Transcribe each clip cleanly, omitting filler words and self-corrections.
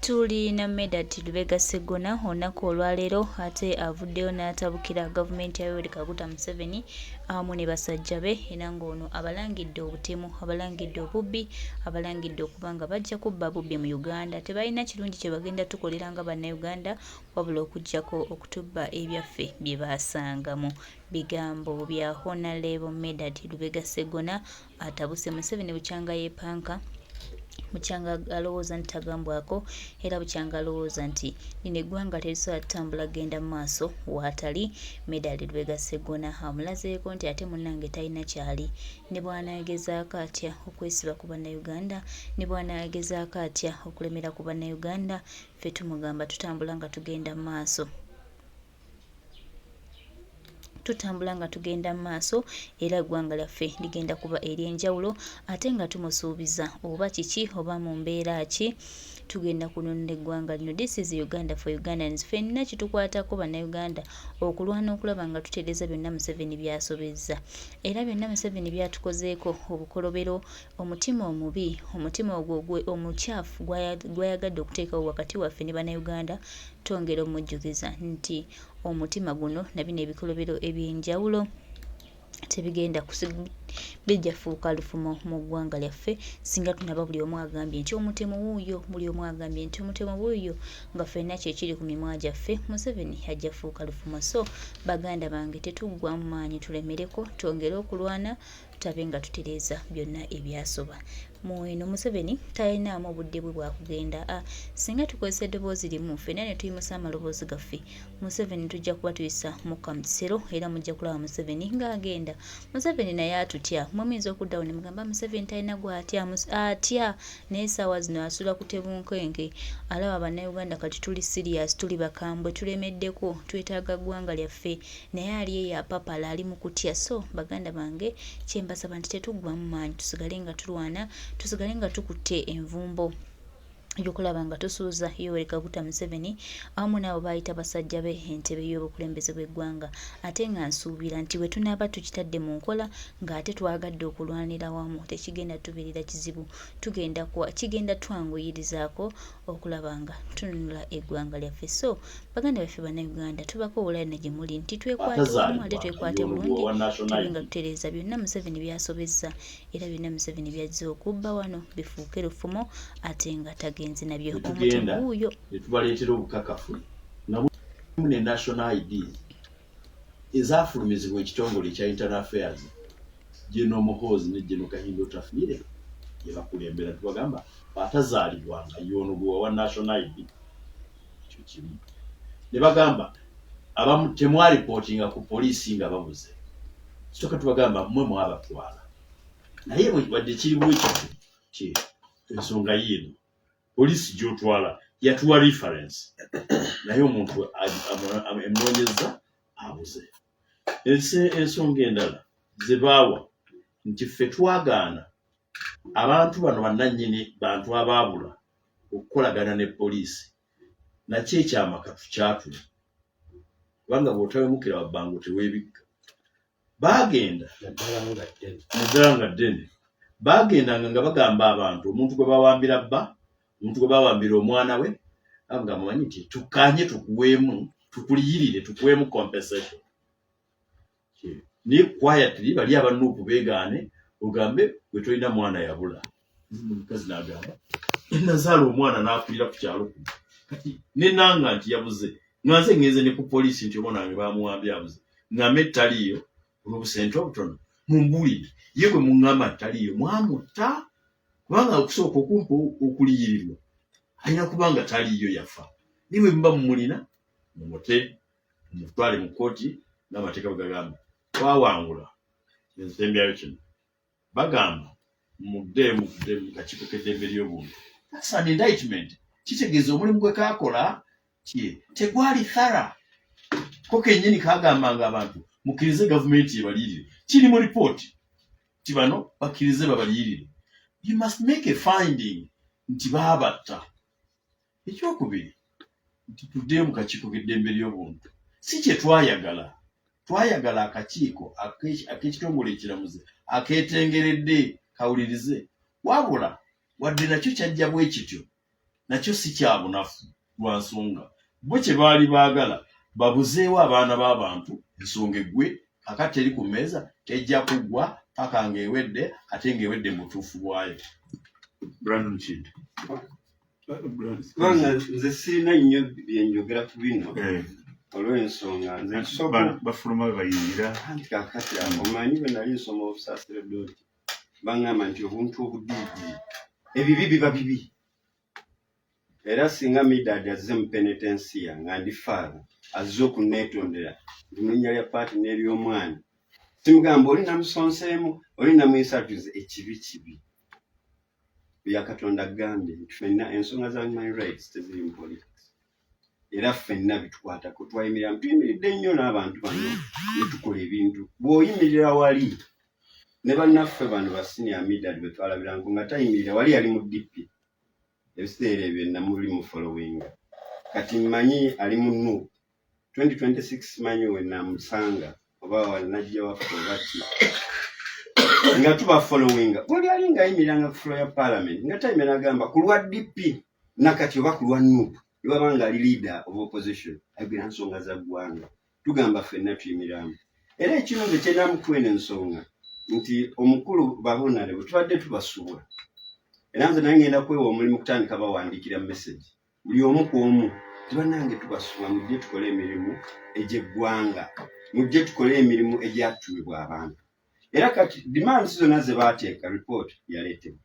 Tuli na Medard Ssegona olunaku olwaleero ate avuddeyo n'atabukira gavumenti ya Yoweri Kaguta Museveni awamu ne basajja be era ng'ono abalangidde obutemu, abalangidde obubbi, abalangidde okuba nga bajja kubba bubbi mu Uganda. Tebalina kirungi kye bagenda tukolera nga bannayuganda wabula okuggyako okutubba ebyaffe bye baasangamu. Bigambo bya Hon Medard Ssegona atabuse Museveni bukyanga yeepanka. Mukyanga alowooza nti tagambwako era bukyanga alowooza nti lino eggwanga terisobola tutambula genda mu maaso waatali Medard Ssegona amulazeeko nti ate munnange talina kyali ne bw'anaagezaako atya okwesiba ku bannayuganda ne bw'anaagezaako atya okulemera ku bannayuganda ffe tumugamba tutambula nga tugenda mu maaso. Tutambula nga tugenda mu maaso era eggwanga lyaffe ligenda kuba ery'enjawulo ate nga tumusuubiza oba kiki oba mu mbeera ki tugenda kununula eggwanga lino. This is Uganda for Ugandans. Ffenna kitukwatako bannayuganda okulwana okulaba nga tutereeza byonna Museveni by'asobezza era byonna Museveni by'atukozeeko obukolobero, omutima omubi, omutima ogwo omukyafu gwayagadde okuteekawo wakati waffe ne bannayuganda twongera omujjukiza nti omutima guno na bino ebikolobero eby'enjawulo tebigenda bijja fuuka lufumo mu ggwanga lyaffe singa tunaba buli omu agambye nti omutemu wuuyo, buli omu agambye nti omutemu wuuyo nga ffenna kyekiri ku mimwa gyaffe Museveni ajja fuuka lufumo. So baganda bange tetuggwa mu maanyi tulemereko twongere okulwana tutabe nga tutereeza byonna ebyasoba. Mweno Museveni talinaamu obudde bwe bwakugenda singa tukozesa eddoboozi limu ffenna ne tuyimusa amaloboozi gaffe Museveni tujja kuba tuyisa mukka mu kisero era mujja kulaba Museveni ng'agenda. Museveni naye atutya muyinza okuddawo ne mugamba Museveni talina gw'atya atya naye essaawa zino asula ku tebunkenke alaba bannayuganda kati tuli serious tuli bakambwe tulemeddeko twetaaga ggwanga lyaffe naye ali eyo apapala ali mu kutya. So baganda bange kyembasaba nti tetuggwamu maanyi tusigale nga tulwana tusigale nga tukutte envumbo yokulaba nga tusuuza Yoweri Kaguta Museveni awamu n'abo bayita basajja be entebe y'obukulembeze bw'eggwanga ate nga nsuubira nti bwe tunaaba tukitadde mu nkola ng'ate twagadde okulwanira wamu tekigenda tubeerera kizibu kigenda twanguyirizaako okulaba nga tununula eggwanga lyaffe. So baganda baffe bannayuganda tubako obulane gye muli nti twekwate wamu ate twekwate bulungi tube nga tutereeza byonna Museveni by'asobezza era byonna Museveni by'azze okubba wano bifuuke lufumo ate nga tagenze nabyo omutemu wuuyo netubaleetera obukakafu ne national ID ezaafulumizibwa ekitongole ekya internal affairs General Muhoozi ne General Kahindo Tafiire ye bakulembera tubagamba batazaalibwanga y'ono gwe wa national ID ekyo kimu ne bagamba abamu temwaripotinga ku poliisi nga babuze kitooka tubagamba mmwe mwabatwala naye wadde kiri bwekyo ensonga y'eno poliisi gy'otwala yatuwa reference naye omuntu emnoonyeza abuze. Ensonga endala ze baawa nti ffe twagaana abantu bano bannannyini bantu abaabula okukolagana ne poliisi nakyo ekyamaka tukyatula kubanga bw'otawemukira wabbango teweebikka. Baagenda naddala nga ddene baagendanga nga bagamba abantu omuntu gwe bawambira bba omuntu gwe bawambira omwana we nga mumanyi nti tukanye tukuweemu tukuliyirire tukuweemu compensation naye quietly bali abanuupu beegaane ogambe gwe tolina mwana yabula. Omukazi n'agamba nazaala omwana n'akulira ku kyalo kuno kati nenanga nti yabuze nga nze ngenze ne ku poliisi nti omwana wange bamuwambye abuze ngambe taliyo olw'obusente obutono mumbuulire ye bwe muŋŋamba taliyo mwamutta kubanga okusooka okumpa okuliyirirwa alina kubanga taliyo yafa niwe muba mumulina mumute mutwale mu kkooti n'amateeka bagagamba twawangula ensembyayo kino bagamba muddeemu kakiiko k'eddembe ly'obuntu. That's an indictment. Kitegeeza omulimu gwe kaakola tegwali thara ko kennyini kaagambanga abantu mukkirize gavumenti ebaliyirire kiri mu ripooti ti bano bakkirize babaliyirire. You must make a finding nti baabatta. Ekyokubiri nti tuddeemu kakiiko k'eddembe ly'obuntu si kye twayagala akakiiko ak'ekitongole ekiramuze akeetengeredde kawulirize wabula wadde nakyo kyajja bwe kityo nakyo si kya bunafu lwa nsonga bo kye baali baagala babuzeewo abaana b'abantu ensonga eggwe akati eri ku mmeeza tejja kuggwa paka ng'ewedde ate ng'ewedde mu butuufu bwayo. Brandon Kid. Nze sirina nnyo byenjogera ku bino olw'ensonga nze kisooka bafuluma bayingira anti kakati omanyi bwe nali nsoma obusaasira ddoti baŋŋamba nti obuntu obudiigi ebibi biba bibi era singa Medard azze mu penetensiya nga ndi faara azze okunneetondera linnya lya paati n'ery'omwana simugamba oli namusonseemu oli namuyisatuze ekibi kibi bya Katonda agambye nti ffenna ensonga za human rights teziri mu politics era ffenna bitukwatako twayimirira tuyimiridde nnyo n'abantu bano ne tukola ebintu bw'oyimirira wali ne bannaffe bano basiniya Medard be twalabirako nga tayimirira wali yali mu DP ebiseera ebyo namuli mu following kati mmanyi ali mu NUP 2026 manyi we namusanga oba wanajja waffe bati nga tuba following bwali ali ngayimiranga ku floor ya parliament nga tayimirira agamba ku lwa DP nakati oba ku lwa NUP yabanga ali leader of opposition ayogera nsonga za ggwanga tugamba ffenna tuyimiriramu era ekino bwe kyendamu kwena ensonga nti omukulu babonale bwe tubadde tubasuula era nze naye ngenda kwewa omulimu kutandika bawandiikira message buli omu ku omu tibanange tubasuula mujje tukole emirimu egy'eggwanga mujje tukole emirimu egyatumibwa abantu era kati demands zonna ze baateeka report yaleetebwa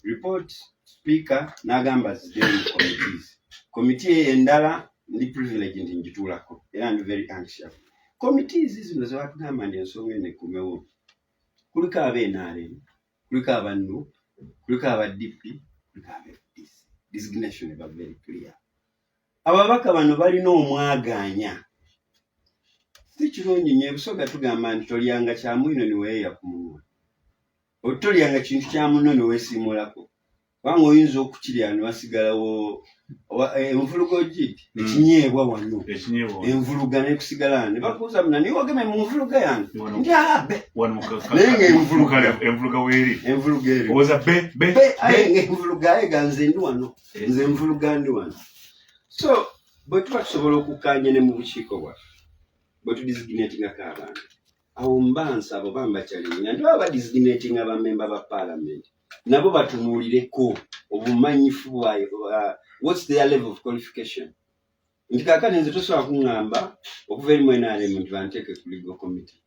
report speaker n'agamba ziddeyo mu committees committee endala ndi privilege nti njituulako era ndi very anxious committees zino ze batugamba ndi ensonga eno ekumewo kuliko ab'NRM kuliko abannu kuliko aba DP kuliko aba FDC designation eba very clear ababaka bano balina omwaganya si kirungi nnyo ebusoga tugamba nti tolyanga kya mwino ne weeya ku munwa otolyanga kintu kya munno ne weesiimulako kubanga oyinza okukirya ne wasigalawo envulugo giti ekinyeebwa wano envuluga n'ekusigala ne bakuuza muna niwe wageme mu nvuluga yange nti abe naye ng'envuluga weeri envuluga eri oza aye ng'envuluga ayega nze ndi wano nze envuluga ndi wano so bwe tuba tusobola okukkaanya ne mu bukiiko bwaffe bwe tudisiginatingako abantu awo mbansi abo bambakyalinnya nti baba badesignating abamemba ba parliament nabo batunuulireko obumanyifu bwayo what's their level of qualification nti kaakati nze tosobola kuŋŋamba okuva eri mu NRM nti banteeke ku legal committee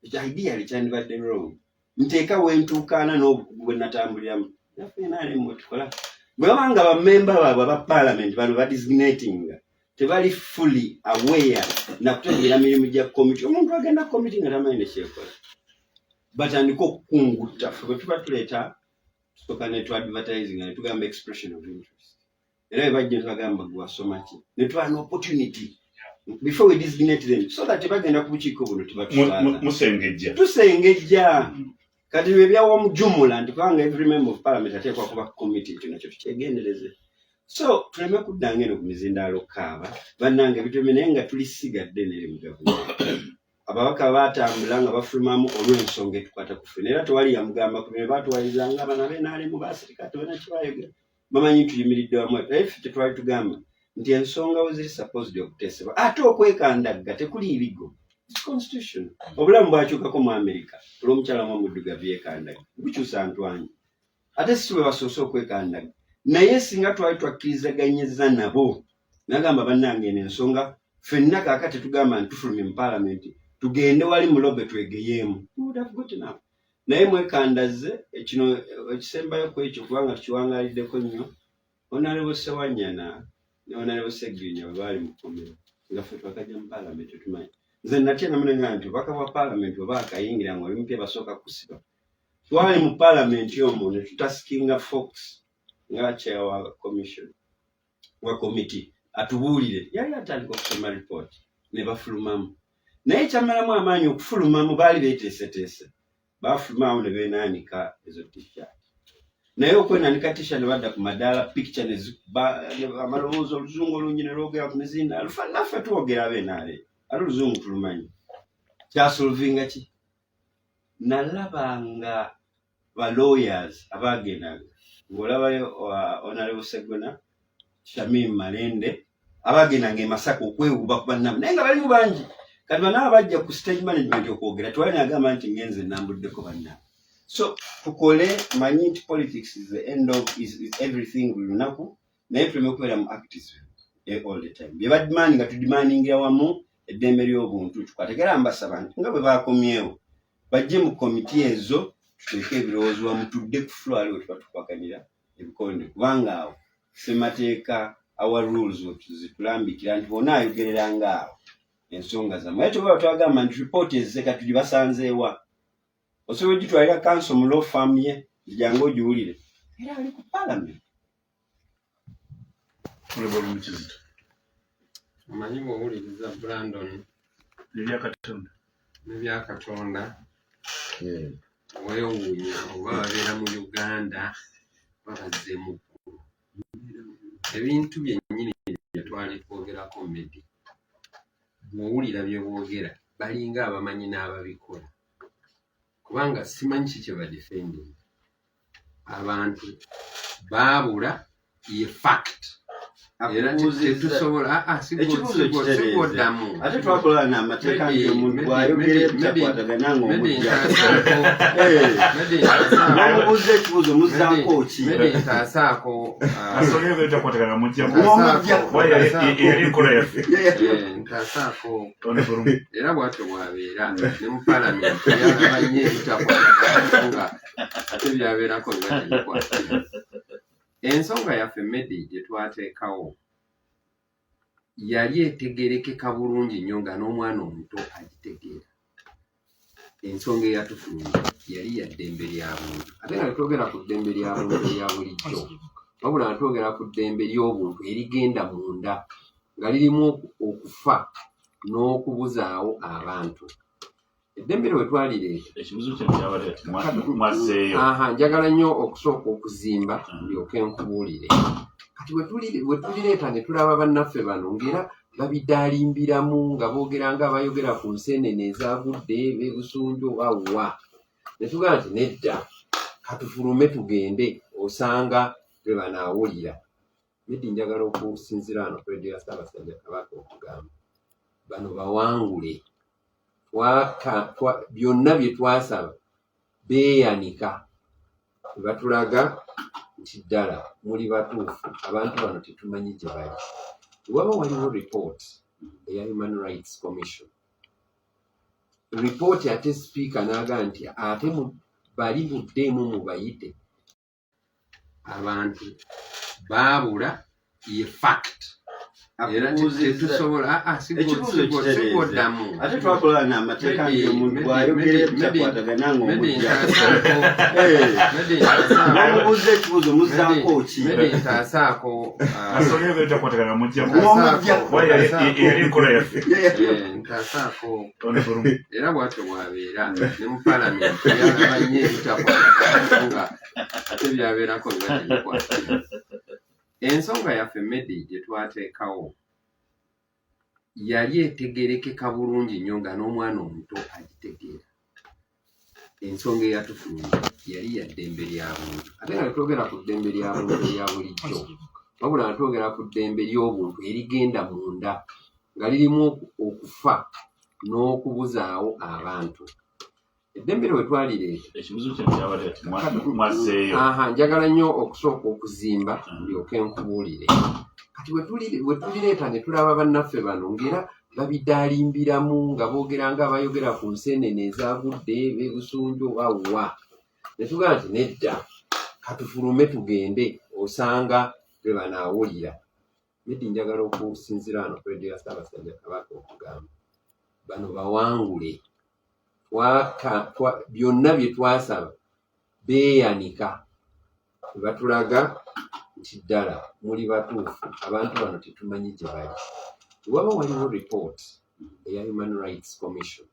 ekyo ideally kyandibadde wrong nteeka wentuukaana n'obukugu bwe natambuliramu naffe NRM wetukola bwe babanga bamemba baabwe aba parliament bano badesignatinga tebali fully aware nakutegera mirimu gya committee omuntu agenda committee nga tamanyi nekyekola batandika okukungutta ffe bwe tuba tuleeta tusooka ne advertising ne tugamba expression of interest era bwe bajja tubagamba gwe wasoma ki ne tuba an opportunity before we designate them so that bagenda ku bukiiko buno tusengejja kati bwe byawa omujumula nti kubanga every member of parliament ateekwa kuba committee ekyo nakyo tukyegendereze so tuleme kuddanga eno ku mizindaalo kaaba bannange bitome naye nga tulisigadde neri mu gavumenti ababaka baatambula nga bafulumamu olw'ensonga etukwata ku ffe era tewali yamugamba ku bino baatuwalirizanga abana b'NRM baasirika tebana kibaayogera bamanyi tuyimiridde wamu naye ffe tetwali tugamba nti ensonga we ziri supposed okuteesebwa ate okwekandagga tekuli ibigo constitution obulamu bwakyukako mu America olw'omukyala mu muddugavu yeekandagga bukyusa ntwanyi ate si bwe basoose okwekandagga naye singa twali twakkirizaganyizza nabo nagamba bannange eno ensonga ffenna kaaka tetugamba nti tufulumye mu paalamenti tugende wali mu lobe twegeyeemu naye mwekandaze ekino ekisembayo ku ekyo kubanga tukiwangaaliddeko nnyo Honorable Ssewanyana ne Honorable Ssegirinya bwe baali mu kkomero nga ffe twakajja mu paalamenti tumanyi nze natya namunenga nti obubaka bwa paalamenti oba akayingira nga oli mpya basooka kusiba twali mu paalamenti omwo ne tutasikinga Fox nga chair wa commission wa committee atubuulire yali atandika okusoma report ne bafulumamu naye kyamalamu amaanyi okufulumamu baali beeteeseteese bafulumamu ne beenaanika ezo t-shirt naye okwenaanika t-shirt ne badda ku madaala picture amalowoozi oluzungu olungi ne lwogera ku mizinda naffe tuwogera abeenaale ate oluzungu tulumanyi kyasolvinga ki nalabanga ba lawyers abaagendanga ng'olabayo Honorable Ssegona Shamim Malende abagenda nge Masaka okwewuba ku bannamu naye nga balimu bangi kati bana abajja ku stage management okwogera twalina agamba nti ngenze nambuddeko bannamu. So tukole manyi nti politics is the end of is everything buli lunaku naye tuleme okubeera mu activism all the time bye badimani nga tudimandingira wamu eddembe ly'obuntu tukwategera mbasaba nti nga bwe baakomyewo bajje mu komiti ezo tuteeke ebirowoozo wamu tudde ku floor aliwo tuba tukwaganira ebikonde kubanga awo ssemateeka our rules zitulambikira nti bonna ayogereranga awo ensonga zammwe naye tuba twagamba nti ripooti eziseka tugibasanzeewa osobola ogitwalira council mu law firm ye jangu ogiwulire era ali ku parliament. Omanyi bw'owuliriza Brandon n'ebyakatonda weewuunya oba babeera mu Uganda babazze mu ggulu ebintu byennyini bye twali twogerako Medi bw'owulira bye boogera balinga abamanyi n'ababikola kubanga simanyi ki kye badefending abantu baabula ye fact era tetusobola sigwoddamu ate twakola n'amateeka nti omuntu bw'ayogera ebitakwatagana ng'omubuuza ekibuuzo muzzaako ki ntaasaako ntaasaako era bwatyo bwabeera ne mu palamenti yalabanye ebitakwatagana nga ate byabeerako nga tebikwatira. Ensonga yaffe Medi gye twateekawo yali etegerekeka bulungi nnyo nga n'omwana omuto agitegeera. Ensonga eyatufulumya yali ya ddembe lya buntu ate nga twogera ku ddembe lya buntu erya bulijjo wabula nga twogera ku ddembe ly'obuntu erigenda munda nga lirimu okufa n'okubuzaawo abantu. Eddembe lwe twalireeta njagala nnyo okusooka okuzimba ndyoke nkubuulire kati we tulireeta ne tulaba bannaffe bano ng'era babidaalimbiramu nga boogera nga bayogera ku nseenene ezagudde bebusunju obawa ne tugamba nti nedda katufulume tugende osanga bwe banaawulira. Medi njagala okusinzira wano ku Radio ya Ssaabasajja Kabaka okugamba bano bawangule byonna bye twasaba beeyanika ne batulaga nti ddala muli batuufu abantu bano tetumanyi gye bali. Waba waliwo report eya Human Rights Commission report ate sipiika n'aga nti ate bali buddeemu mubayite abantu baabula ye fact era tetusobola sigwoddamu ate twakola n'amateeka nti omuntu bw'ayogera ebitakwatagana ng'omubuuza ekibuuzo muzzaako ki ntaasaako ntaasaako era bwatyo bwabeera ne mu palamenti yalabanye ebitakwatagana nga ate byabeerako nga tebikwatira. Ensonga yaffe Medi gye twateekawo yali etegerekeka bulungi nnyo nga n'omwana omuto agitegeera. Ensonga eyatufulumya yali ya ddembe lya buntu ate nga twogera ku ddembe lya buntu erya bulijjo wabula nga twogera ku ddembe ly'obuntu erigenda munda nga lirimu okufa n'okubuzaawo abantu. Eddembe lwe twalireeta njagala nnyo okusooka okuzimba ndyoke nkubuulire kati we tulireeta ne tulaba bannaffe bano ng'era babidaalimbiramu nga boogera nga bayogera ku nseenene ezagudde bebusunju obawa ne tugamba nti nedda katufulume tugende osanga bwe banaawulira. Medi njagala okusinzira wano ku Radio ya Ssaabasajja Kabaka okugamba bano bawangule byonna bye twasaba beeyanika ne batulaga nti ddala muli batuufu abantu bano tetumanyi gye bali. Waba waliwo report eya Human Rights Commission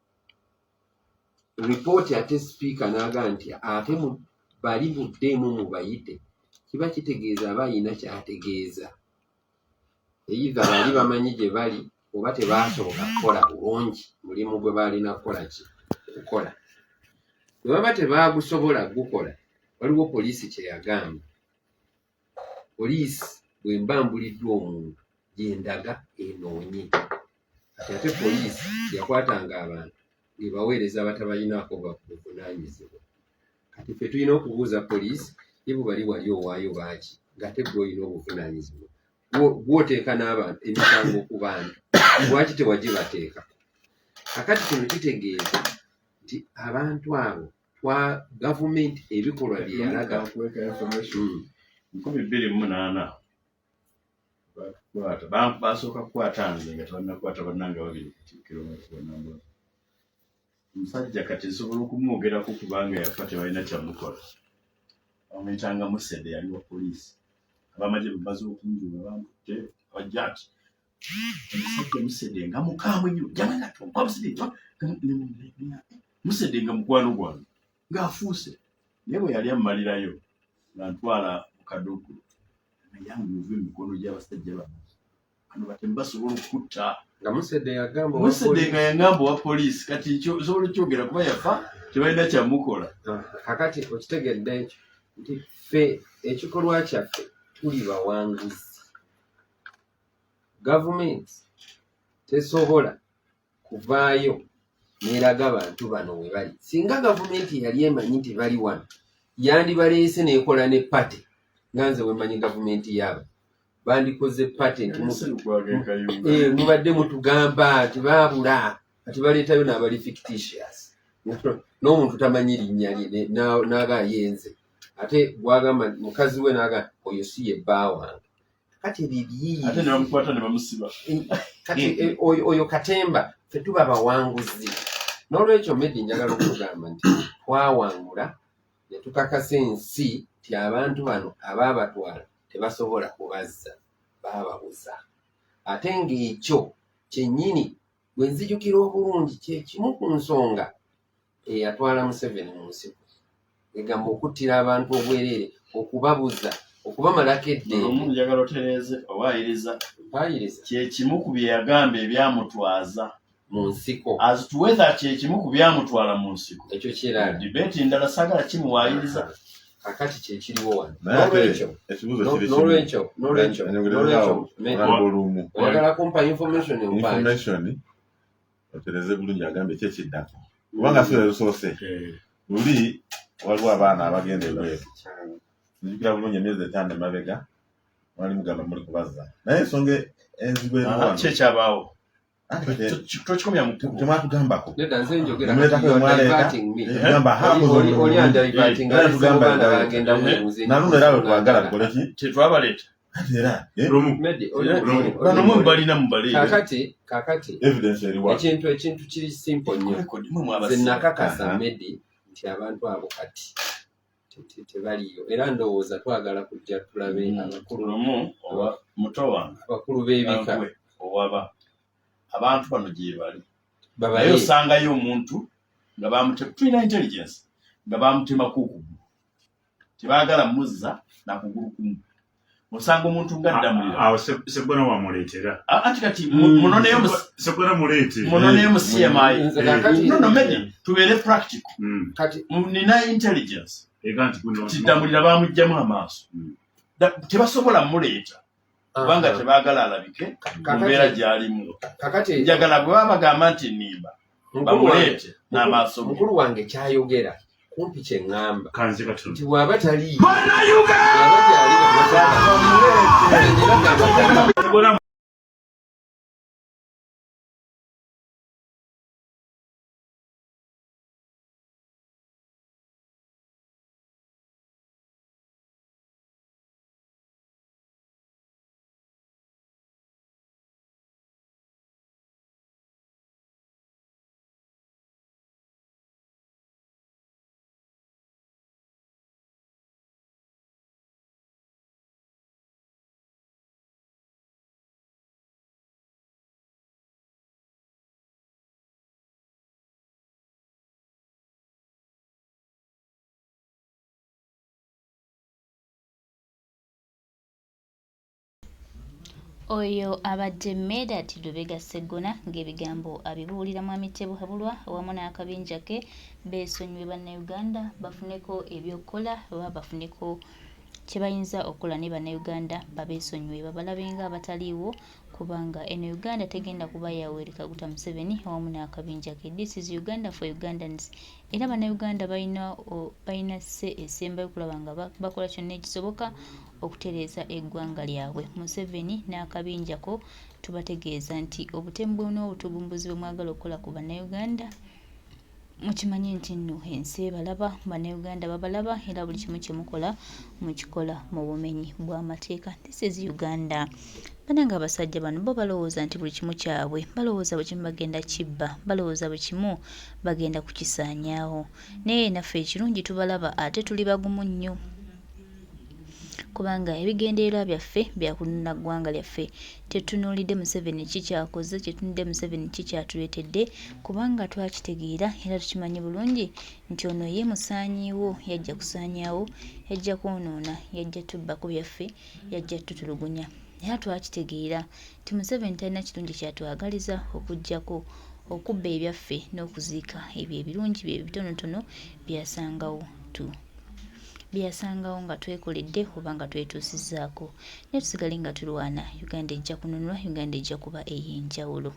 report ate sipiika n'aga nti ate bali buddeemu mubayite kiba kitegeeza aba ayina kyategeeza either bali bamanyi gye bali oba tebasooka kukola bulungi mulimu gwe baalina kukola kukola. Bwe baba tebaagusobola gukola waliwo poliisi kye yagamba poliisi bwe mbambuliddwa omuntu gyendaga enoonye. Ate poliisi yakwatanga abantu ngebaweereza abatabalinaako buvunaanyizibwa. Kati ffe tulina okubuuza poliisi ye bwe bali wali owaayo baaki ng'ate gwe olina obuvunaanyizibwa gw'oteeka n'abantu emisango ku bantu lwaki tewagibateeka? Kakati kino kitegeeza nti abantu abo gavumenti ebikolwa bye yalaga 2008 basooka kukwata nze nga tebannakwata bannanga babiri Katikkiro Nambula. Omusajja kati nsobola okumwogerako kubanga yafa tebalina kyamukola. Bamuyitanga Museveni yali wa poliisi. Abamagye bamaze okunjula bamputte bajja ati omusajja Museveni nga mukaamu nnyo jamanga tonka Museveni nga mukwano gwange ng'afuuse. Naye bwe yali ammalirayo nga ntwala mu kaduku yange muve emikono gy'abasajja bano bano batemu basobola okutta nga Museveni nga yangamba owa poliisi. Kati nsobola okyogera kuba yafa tebalina kyamukola. Kakati okitegedde ekyo nti ffe ekikolwa kyaffe tuli bawanguzi. Gavumenti tesobola kuvaayo n'eraga abantu bano we bali. Singa gavumenti yali emanyi nti bali wano yandibaleese n'ekola ne pate nga nze wemanyi gavumenti yaabo bandikoze pate nti mubadde mutugamba tibaabula kati baleetayo n'abali fictitious n'omuntu tamanyi linnya lye n'aga yenze ate bwagamba mukazi we n'aga oyo si ye bba wange. Kati bibi ate ne bamukwata ne bamusiba. Kati oyo katemba ffe tuba bawanguzi. N'olwekyo Medi njagala okugamba nti twawangula ne tukakasa ensi nti abantu bano abaabatwala tebasobola kubazza baababuza. Ate ng'ekyo kyennyini bwe nzijukira obulungi kye kimu ku nsonga eyatwala Museveni mu nsiko egamba okuttira abantu obwereere okubabuza okubamalako eddembe. Njagala otereeze owaayiriza kye kimu ku bye yagamba ebyamutwaza mu nsiko azituweza kye kimu ku byamutwala mu nsiko. Ekyo kirala dibeeti ndala saagala kimuwaayiriza. Kakati kye kiriwo wano. N'olwekyo oyagala kumpa information otereze bulungi agambe ki ekiddako kubanga si ebisoose luli waliwo abaana abagenda ebweru nzijukira bulungi emyezi 5 emabega mwali mugamba muli kubazza naye ensonga enzibu eriwo kyekyabaawo tokikomya mu tematugambako nedda nze njogera naluno era wetwagala tukoleki tetwabaleeta kakati evidence eriwa ekintu kiri simple nnyo nze nakakasa Medi nti abantu abo kati tebaliyo era ndowooza twagala kujja tulabe abakulu b'ebika owaba abantu bano gye bali naye osangayo omuntu nga bamutema tulina intelligence nga bamutemako okugulu tebaagala muzza nakugulu kumu. Osanga omuntu nga ddamulira awo Ssegona wamuleetera ati kati munoneyo Ssegona muleete munoneyo mu CMI no Medi tubeere practical. Kati nina intelligence tiddamulira bamugjamu amaaso tebasobola muleeta kubanga tebaagala alabike mu mbeera gy'alimu. Njagala bwe baba bagamba nti nnimba bamuleete n'amaaso. mukulu wange kyayogera kumpi kye ŋŋamba kanze kati nti bw'aba tali Oyo abadde Medard Ssegona ng'ebigambo abibuulira mwami Tebulwa awamu n'akabinja ke beesonyiwe bannayuganda bafuneko ebyokukola oba bafuneko kye bayinza okukola ne bannayuganda babeesonyiwe babalabe nga abataliiwo kubanga eno Uganda tegenda kuba ya Yoweri Kaguta Museveni awamu n'akabinja ke. This is Uganda for Ugandans. Era bannayuganda balina esembayo okulaba nga bakola kyonna ekisoboka okutereeza eggwanga lyabwe. Museveni n'akabinja ko tubategeeza nti obutemu n'obutugumbuzi bwe mwagala okukola ku bannayuganda mukimanye nti nno ensi ebalaba, bannayuganda babalaba era buli kimu kye mukola mukikola mu bumenyi bw'amateeka. This is Uganda. Bananga abasajja bano bo balowooza nti buli kimu kyabwe, balowooza buli kimu bagenda kibba, balowooza buli kimu bagenda kukisaanyaawo. Naye naffe ekirungi tubalaba ate tuli bagumu nnyo kubanga ebigendererwa byaffe byakununula ggwanga lyaffe. Tetunuulidde Museveni kikyakoze, tetunuulidde Museveni kikyatuleetedde kubanga twakitegeera era tukimanyi bulungi nti ono ye musaanyiiwo, yajja kusaanyaawo, yajja kwonoona, yajja tubba ku byaffe, yajja tutulugunya. Era twakitegeera nti Museveni talina kirungi kyatwagaliza okuggyako okubba ebyaffe n'okuziika ebyo ebirungi bye bitonotono byasangawo nga twekoledde oba nga twetuusizzaako. Naye tusigale nga tulwana. Uganda ejja kununulwa, Uganda ejja kuba ey'enjawulo.